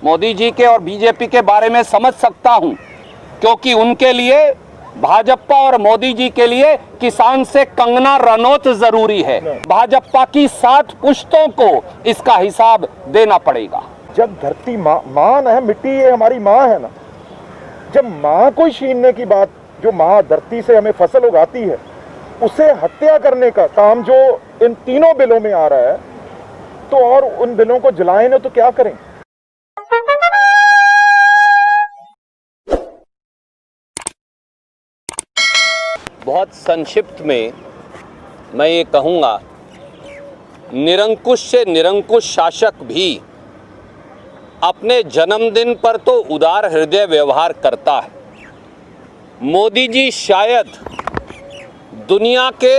मोदी जी के और बीजेपी के बारे में समझ सकता हूं, क्योंकि उनके लिए, भाजपा और मोदी जी के लिए किसान से कंगना रनौत जरूरी है। भाजपा की 7 पुश्तों को इसका हिसाब देना पड़ेगा। जब धरती माँ है, मिट्टी ये हमारी माँ है ना, जब माँ को छीनने की बात, जो माँ धरती से हमें फसल उगाती है, उसे हत्या करने का काम जो इन तीनों बिलों में आ रहा है, तो और उन बिलों को जलाएं ना तो क्या करें। बहुत संक्षिप्त में मैं ये कहूँगा, निरंकुश से निरंकुश शासक भी अपने जन्मदिन पर तो उदार हृदय व्यवहार करता है। मोदी जी शायद दुनिया के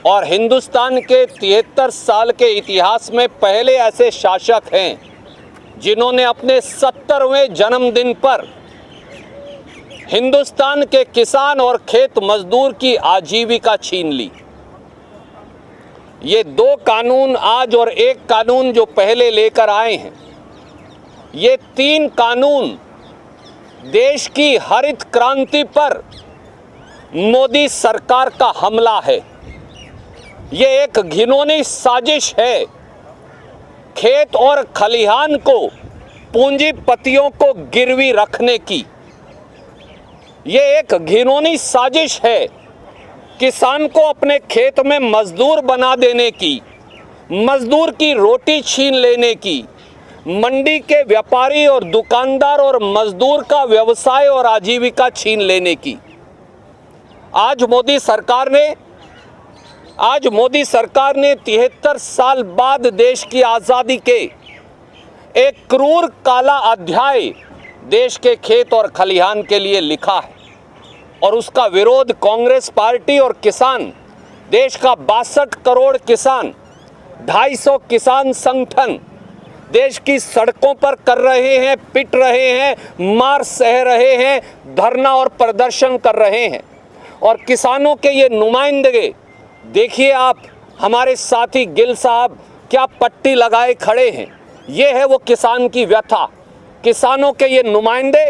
और हिंदुस्तान के 73 साल के इतिहास में पहले ऐसे शासक हैं जिन्होंने अपने 70वें जन्मदिन पर हिंदुस्तान के किसान और खेत मजदूर की आजीविका छीन ली। ये 2 कानून आज और 1 कानून जो पहले लेकर आए हैं, ये 3 कानून देश की हरित क्रांति पर मोदी सरकार का हमला है। ये एक घिनौनी साजिश है खेत और खलिहान को, पूंजीपतियों को गिरवी रखने की। ये एक घिनौनी साजिश है किसान को अपने खेत में मजदूर बना देने की, मजदूर की रोटी छीन लेने की, मंडी के व्यापारी और दुकानदार और मजदूर का व्यवसाय और आजीविका छीन लेने की। आज मोदी सरकार ने 73 साल बाद देश की आज़ादी के एक क्रूर काला अध्याय देश के खेत और खलिहान के लिए लिखा है, और उसका विरोध कांग्रेस पार्टी और किसान, देश का 62 करोड़ किसान, 250 किसान संगठन देश की सड़कों पर कर रहे हैं, पिट रहे हैं, मार सह रहे हैं, धरना और प्रदर्शन कर रहे हैं। और किसानों के ये नुमाइंदे देखिए आप, हमारे साथी गिल साहब क्या पट्टी लगाए खड़े हैं। ये है वो किसान की व्यथा। किसानों के ये नुमाइंदे,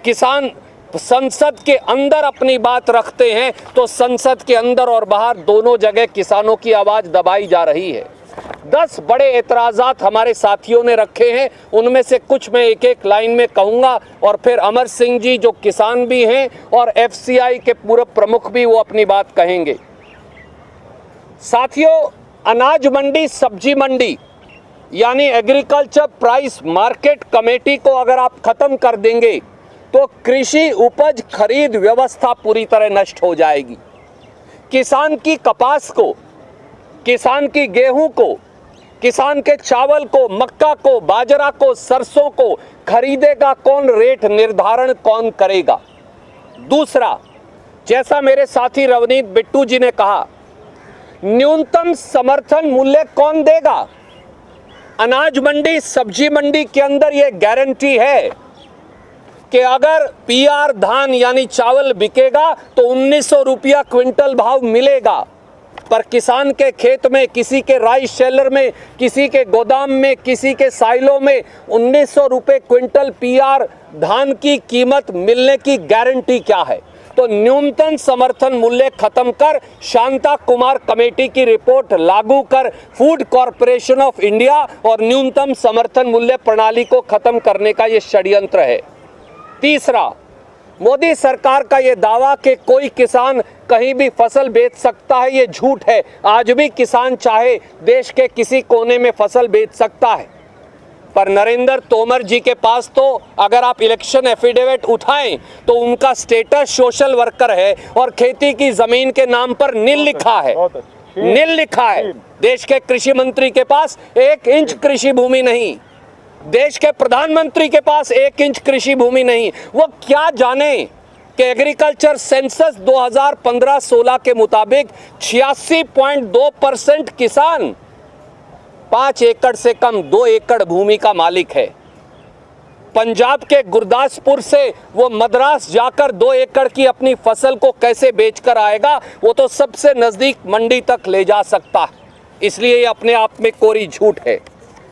किसान संसद के अंदर अपनी बात रखते हैं तो संसद के अंदर और बाहर दोनों जगह किसानों की आवाज़ दबाई जा रही है। 10 बड़े एतराज़ात हमारे साथियों ने रखे हैं, उनमें से कुछ मैं एक लाइन में कहूँगा, और फिर अमर सिंह जी जो किसान भी हैं और FCI के पूर्व प्रमुख भी, वो अपनी बात कहेंगे। साथियों, अनाज मंडी, सब्जी मंडी यानी एग्रीकल्चर प्राइस मार्केट कमेटी को अगर आप ख़त्म कर देंगे तो कृषि उपज खरीद व्यवस्था पूरी तरह नष्ट हो जाएगी। किसान की कपास को, किसान की गेहूं को, किसान के चावल को, मक्का को, बाजरा को, सरसों को खरीदेगा कौन? रेट निर्धारण कौन करेगा? दूसरा, जैसा मेरे साथी रवनीत बिट्टू जी ने कहा, न्यूनतम समर्थन मूल्य कौन देगा? अनाज मंडी, सब्जी मंडी के अंदर यह गारंटी है कि अगर PR धान यानी चावल बिकेगा तो 1900 रुपया क्विंटल भाव मिलेगा, पर किसान के खेत में, किसी के राइस शेलर में, किसी के गोदाम में, किसी के साइलों में 1900 रुपये क्विंटल PR धान की कीमत मिलने की गारंटी क्या है? तो न्यूनतम समर्थन मूल्य खत्म कर, शांता कुमार कमेटी की रिपोर्ट लागू कर, फूड कॉरपोरेशन ऑफ इंडिया और न्यूनतम समर्थन मूल्य प्रणाली को खत्म करने का ये षड्यंत्र है। तीसरा, मोदी सरकार का ये दावा कि कोई किसान कहीं भी फसल बेच सकता है, ये झूठ है। आज भी किसान चाहे देश के किसी कोने में फसल बेच सकता है, पर नरेंद्र तोमर जी के पास तो अगर आप इलेक्शन एफिडेविट उठाएं तो उनका स्टेटस सोशल वर्कर है और खेती की जमीन के नाम पर नील लिखा है, नील लिखा है। देश के कृषि मंत्री के पास 1 इंच कृषि भूमि नहीं, देश के प्रधानमंत्री के पास 1 इंच कृषि भूमि नहीं। वो क्या जाने कि एग्रीकल्चर सेंसस 2015-16 के मुताबिक 86.2% किसान 5 एकड़ से कम 2 एकड़ भूमि का मालिक है। पंजाब के गुरदासपुर से वो मद्रास जाकर 2 एकड़ की अपनी फसल को कैसे बेचकर आएगा? वो तो सबसे नज़दीक मंडी तक ले जा सकता है। इसलिए ये अपने आप में कोरी झूठ है।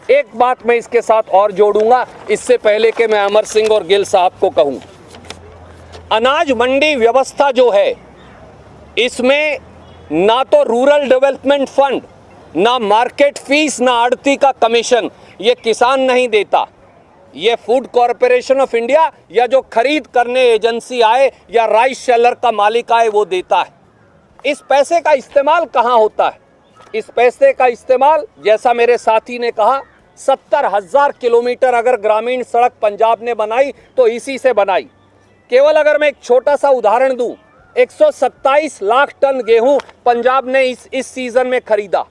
एक बात मैं इसके साथ और जोड़ूंगा, इससे पहले कि मैं अमर सिंह और गिल साहब को कहूं। अनाज मंडी व्यवस्था जो है, इसमें ना तो रूरल डेवलपमेंट फंड, ना मार्केट फीस, ना आड़ती का कमीशन ये किसान नहीं देता, ये फूड कॉरपोरेशन ऑफ इंडिया या जो खरीद करने एजेंसी आए या राइस सेलर का मालिक आए वो देता है। इस पैसे का इस्तेमाल कहाँ होता है? इस पैसे का इस्तेमाल, जैसा मेरे साथी ने कहा, 70,000 किलोमीटर अगर ग्रामीण सड़क पंजाब ने बनाई तो इसी से बनाई। केवल अगर मैं एक छोटा सा उदाहरण दूं, 127 लाख टन गेहूं पंजाब ने इस सीजन में खरीदा।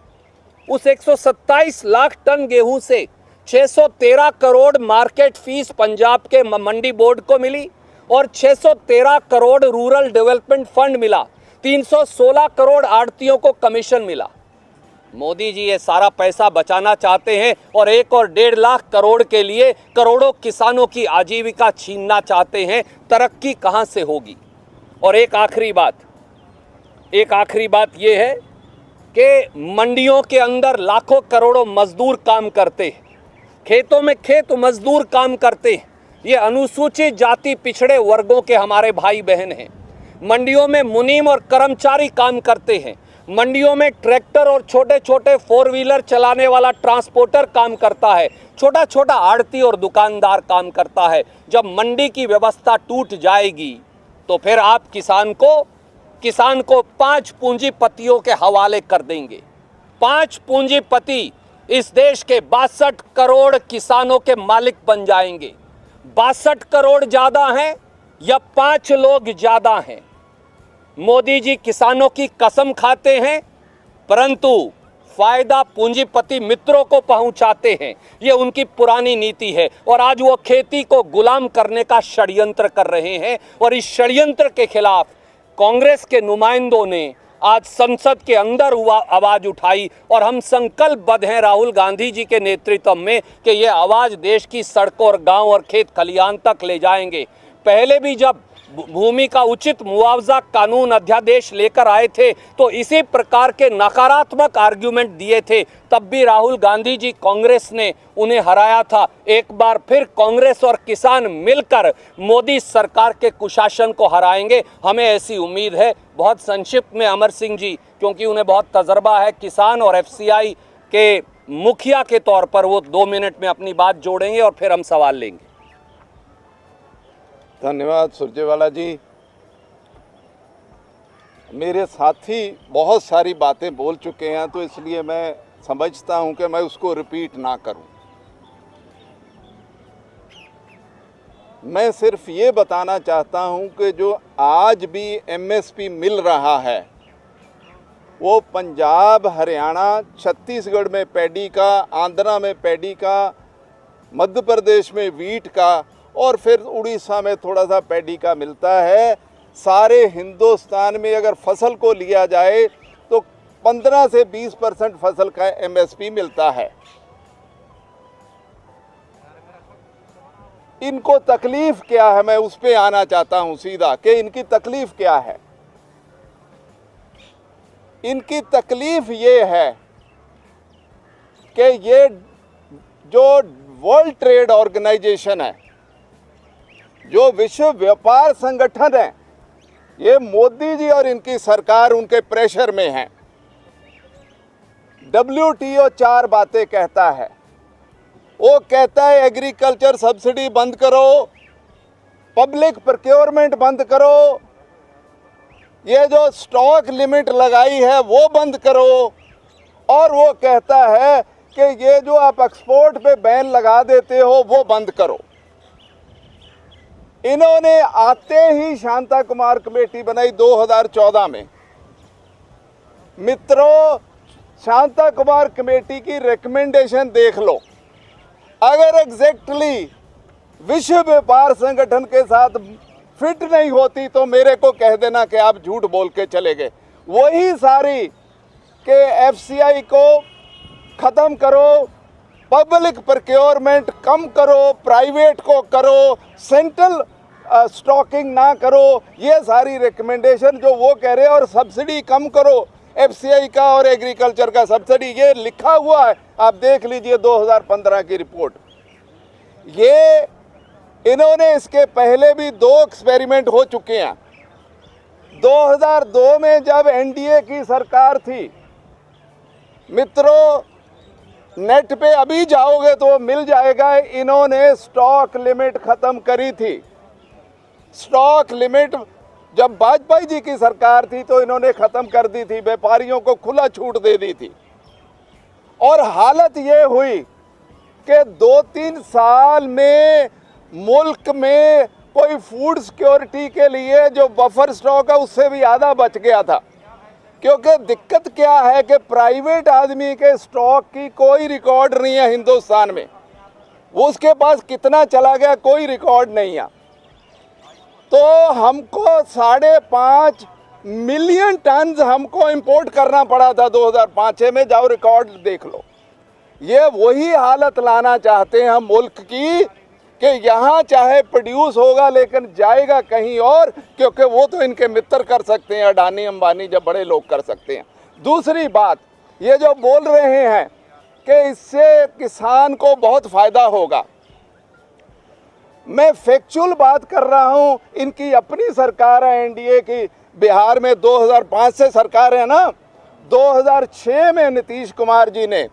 उस 127 लाख टन गेहूं से 613 करोड़ मार्केट फीस पंजाब के मंडी बोर्ड को मिली और 613 करोड़ रूरल डेवलपमेंट फंड मिला, 316 करोड़ आड़तियों को कमीशन मिला। मोदी जी ये सारा पैसा बचाना चाहते हैं और 1 और 1.5 लाख करोड़ के लिए करोड़ों किसानों की आजीविका छीनना चाहते हैं। तरक्की कहां से होगी? और एक आखिरी बात ये है कि मंडियों के अंदर लाखों करोड़ों मजदूर काम करते हैं, खेतों में खेत मजदूर काम करते हैं। ये अनुसूचित जाति पिछड़े वर्गों के हमारे भाई बहन हैं। मंडियों में मुनीम और कर्मचारी काम करते हैं। मंडियों में ट्रैक्टर और छोटे छोटे 4 व्हीलर चलाने वाला ट्रांसपोर्टर काम करता है। छोटा छोटा आड़ती और दुकानदार काम करता है। जब मंडी की व्यवस्था टूट जाएगी तो फिर आप किसान को 5 पूंजीपतियों के हवाले कर देंगे। 5 पूंजीपति इस देश के 62 करोड़ किसानों के मालिक बन जाएंगे। 62 करोड़ ज्यादा हैं या 5 लोग ज्यादा हैं? मोदी जी किसानों की कसम खाते हैं, परंतु फायदा पूंजीपति मित्रों को पहुंचाते हैं। ये उनकी पुरानी नीति है और आज वो खेती को गुलाम करने का षड्यंत्र कर रहे हैं। और इस षड्यंत्र के खिलाफ कांग्रेस के नुमाइंदों ने आज संसद के अंदर आवाज उठाई और हम संकल्पबद्ध हैं राहुल गांधी जी के नेतृत्व में कि ये आवाज देश की सड़कों और गांव और खेत खलियान तक ले जाएंगे। पहले भी जब भूमि का उचित मुआवजा कानून अध्यादेश लेकर आए थे तो इसी प्रकार के नकारात्मक आर्ग्यूमेंट दिए थे, तब भी राहुल गांधी जी कांग्रेस ने उन्हें हराया था। एक बार फिर कांग्रेस और किसान मिलकर मोदी सरकार के कुशासन को हराएंगे, हमें ऐसी उम्मीद है। बहुत संक्षिप्त में अमर सिंह जी, क्योंकि उन्हें बहुत तजर्बा है किसान और एफसीआई के मुखिया के तौर पर, वो 2 मिनट में अपनी बात जोड़ेंगे और फिर हम सवाल लेंगे। धन्यवाद सुरजेवाला जी। मेरे साथी बहुत सारी बातें बोल चुके हैं, तो इसलिए मैं समझता हूं कि मैं उसको रिपीट ना करूं। मैं सिर्फ ये बताना चाहता हूं कि जो आज भी एमएसपी मिल रहा है वो पंजाब, हरियाणा, छत्तीसगढ़ में पैडी का, आंध्रा में पैडी का, मध्य प्रदेश में वीट का और फिर उड़ीसा में थोड़ा सा पैडी का मिलता है। सारे हिंदुस्तान में अगर फसल को लिया जाए तो 15 से 20% फसल का एमएसपी मिलता है। इनको तकलीफ क्या है, मैं उस पे आना चाहता हूं सीधा कि इनकी तकलीफ क्या है। इनकी तकलीफ ये है कि ये जो वर्ल्ड ट्रेड ऑर्गेनाइजेशन है, जो विश्व व्यापार संगठन है, ये मोदी जी और इनकी सरकार उनके प्रेशर में है। WTO 4 बातें कहता है। वो कहता है एग्रीकल्चर सब्सिडी बंद करो, पब्लिक प्रोक्योरमेंट बंद करो, ये जो स्टॉक लिमिट लगाई है वो बंद करो, और वो कहता है कि ये जो आप एक्सपोर्ट पे बैन लगा देते हो वो बंद करो। इन्होंने आते ही शांता कुमार कमेटी बनाई 2014 में। मित्रों, शांता कुमार कमेटी की रिकमेंडेशन देख लो। अगर एग्जैक्टली विश्व व्यापार संगठन के साथ फिट नहीं होती तो मेरे को कह देना कि आप झूठ बोल के चले गए। वही सारी के एफसीआई को ख़त्म करो, पब्लिक प्रोक्योरमेंट कम करो, प्राइवेट को करो, सेंट्रल स्टॉकिंग ना करो, ये सारी रिकमेंडेशन जो वो कह रहे हैं, और सब्सिडी कम करो। एफसीआई का और एग्रीकल्चर का सब्सिडी, ये लिखा हुआ है, आप देख लीजिए 2015 की रिपोर्ट। ये इन्होंने इसके पहले भी 2 एक्सपेरिमेंट हो चुके हैं। 2002 में जब एनडीए की सरकार थी, मित्रों नेट पे अभी जाओगे तो मिल जाएगा, इन्होंने स्टॉक लिमिट खत्म करी थी। स्टॉक लिमिट जब वाजपेयी जी की सरकार थी तो इन्होंने खत्म कर दी थी, व्यापारियों को खुला छूट दे दी थी। और हालत ये हुई कि 2-3 साल में मुल्क में कोई फूड सिक्योरिटी के लिए जो बफर स्टॉक है उससे भी आधा बच गया था। क्योंकि दिक्कत क्या है कि प्राइवेट आदमी के स्टॉक की कोई रिकॉर्ड नहीं है हिंदुस्तान में, वो उसके पास कितना चला गया कोई रिकॉर्ड नहीं है। तो हमको 5.5 मिलियन टन हमको इंपोर्ट करना पड़ा था 2005 में, जाओ रिकॉर्ड देख लो। ये वही हालत लाना चाहते हैं हम मुल्क की कि यहाँ चाहे प्रोड्यूस होगा लेकिन जाएगा कहीं और, क्योंकि वो तो इनके मित्र कर सकते हैं, अडानी अंबानी जब बड़े लोग कर सकते हैं। दूसरी बात, ये जो बोल रहे हैं कि इससे किसान को बहुत फ़ायदा होगा, मैं फैक्चुअल बात कर रहा हूँ। इनकी अपनी सरकार है एनडीए की, बिहार में 2005 से सरकार है ना, 2006 में नीतीश कुमार जी ने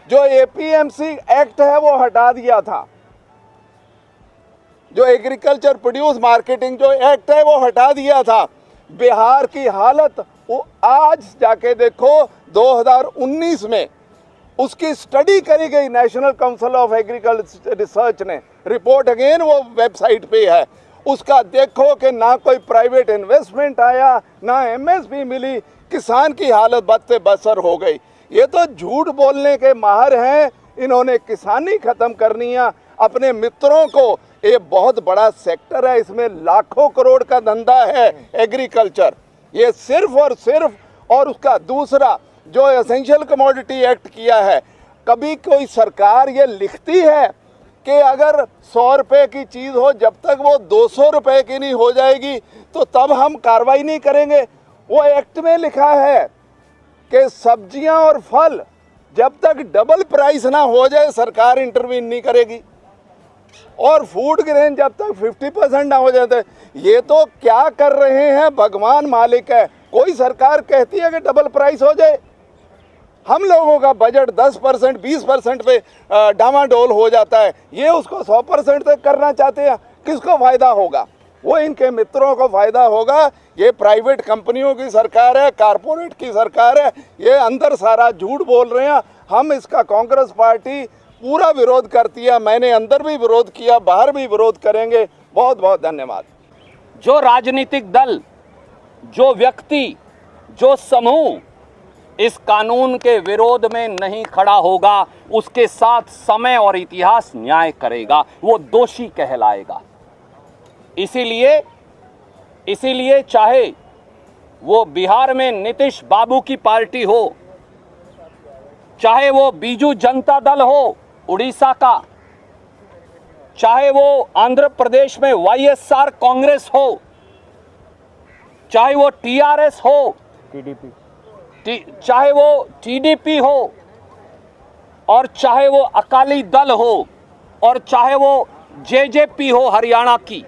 जो एपीएमसी एक्ट है वो हटा दिया था, जो एग्रीकल्चर प्रोड्यूस मार्केटिंग जो एक्ट है वो हटा दिया था। बिहार की हालत वो आज जाके देखो 2019 में उसकी स्टडी करी गई, national council of agriculture research ने रिपोर्ट, अगेन वो वेबसाइट पे है, उसका देखो कि ना कोई प्राइवेट इन्वेस्टमेंट आया, ना एमएसपी मिली, किसान की हालत बद से बदतर हो गई। ये तो झूठ बोलने के माहिर हैं, इन्होंने किसानी खत्म करनी है अपने मित्रों को। ये बहुत बड़ा सेक्टर है, इसमें लाखों करोड़ का धंधा है एग्रीकल्चर, ये सिर्फ और सिर्फ। और उसका दूसरा जो एसेंशियल कमोडिटी एक्ट किया है, कभी कोई सरकार ये लिखती है कि अगर 100 रुपए की चीज़ हो, जब तक वो 200 रुपए की नहीं हो जाएगी तो तब हम कार्रवाई नहीं करेंगे। वो एक्ट में लिखा है कि सब्जियां और फल जब तक डबल प्राइस ना हो जाए सरकार इंटरवीन नहीं करेगी, और फूड ग्रेन जब तक 50% ना हो जाते। ये तो क्या कर रहे हैं, भगवान मालिक है। कोई सरकार कहती है कि डबल प्राइस हो जाए, हम लोगों का बजट 10% 20% पे डामाडोल हो जाता है, ये उसको 100% तक करना चाहते हैं। किसको फ़ायदा होगा? वो इनके मित्रों को फ़ायदा होगा। ये प्राइवेट कंपनियों की सरकार है, कारपोरेट की सरकार है, ये अंदर सारा झूठ बोल रहे हैं। हम इसका कांग्रेस पार्टी पूरा विरोध करती है, मैंने अंदर भी विरोध किया, बाहर भी विरोध करेंगे। बहुत बहुत धन्यवाद। जो राजनीतिक दल, जो व्यक्ति, जो समूह इस कानून के विरोध में नहीं खड़ा होगा, उसके साथ समय और इतिहास न्याय करेगा, वो दोषी कहलाएगा। इसीलिए चाहे वो बिहार में नीतीश बाबू की पार्टी हो, चाहे वो बीजू जनता दल हो उड़ीसा का, चाहे वो आंध्र प्रदेश में वाईएसआर कांग्रेस हो, चाहे वो टीआरएस हो, चाहे वो टीडीपी हो, और चाहे वो अकाली दल हो, और चाहे वो जेजेपी हो हरियाणा की,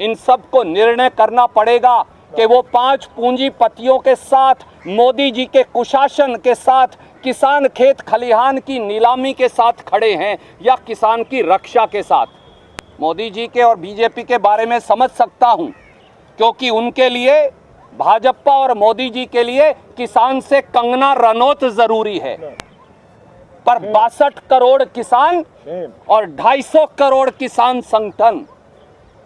इन सब को निर्णय करना पड़ेगा कि वो 5 पूंजीपतियों के साथ, मोदी जी के कुशासन के साथ, किसान खेत खलिहान की नीलामी के साथ खड़े हैं या किसान की रक्षा के साथ। मोदी जी के और बीजेपी के बारे में समझ सकता हूं, क्योंकि उनके लिए, भाजपा और मोदी जी के लिए किसान से कंगना रनौत जरूरी है, पर 62 करोड़ किसान और 250 करोड़ किसान संगठन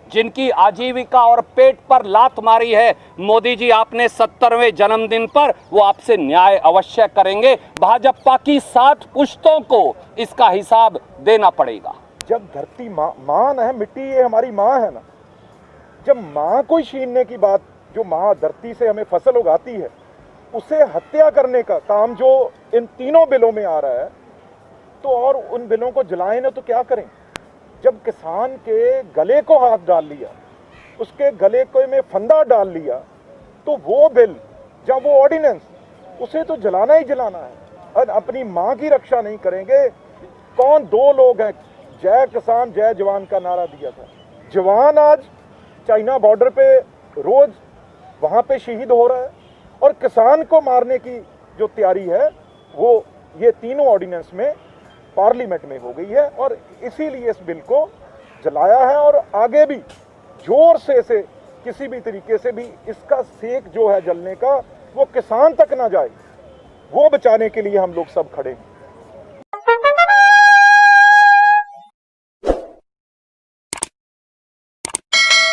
जिनकी आजीविका और पेट पर लात मारी है, मोदी जी आपने 70वें जन्मदिन पर वो आपसे न्याय अवश्य करेंगे। भाजपा की 7 पुश्तों को इसका हिसाब देना पड़ेगा। जब धरती माँ है, मिट्टी ये हमारी माँ है ना, जब माँ को छीनने की बात, जो माँ धरती से हमें फसल उगाती है, उसे हत्या करने का काम जो इन तीनों बिलों में आ रहा है, तो और उन बिलों को जलाएं ना तो क्या करें? जब किसान के गले को हाथ डाल लिया, उसके गले को में फंदा डाल लिया, तो वो बिल जब वो ऑर्डिनेंस, उसे तो जलाना ही जलाना है। और अपनी माँ की रक्षा नहीं करेंगे। कौन दो लोग हैं, जय किसान जय जवान का नारा दिया था। जवान आज चाइना बॉर्डर पे रोज वहाँ पे शहीद हो रहा है, और किसान को मारने की जो तैयारी है वो ये तीनों ऑर्डिनेंस में पार्लियामेंट में हो गई है, और इसीलिए इस बिल को जलाया है। और आगे भी जोर से इसे किसी भी तरीके से भी इसका सेक जो है जलने का, वो किसान तक ना जाए, वो बचाने के लिए हम लोग सब खड़े हैं।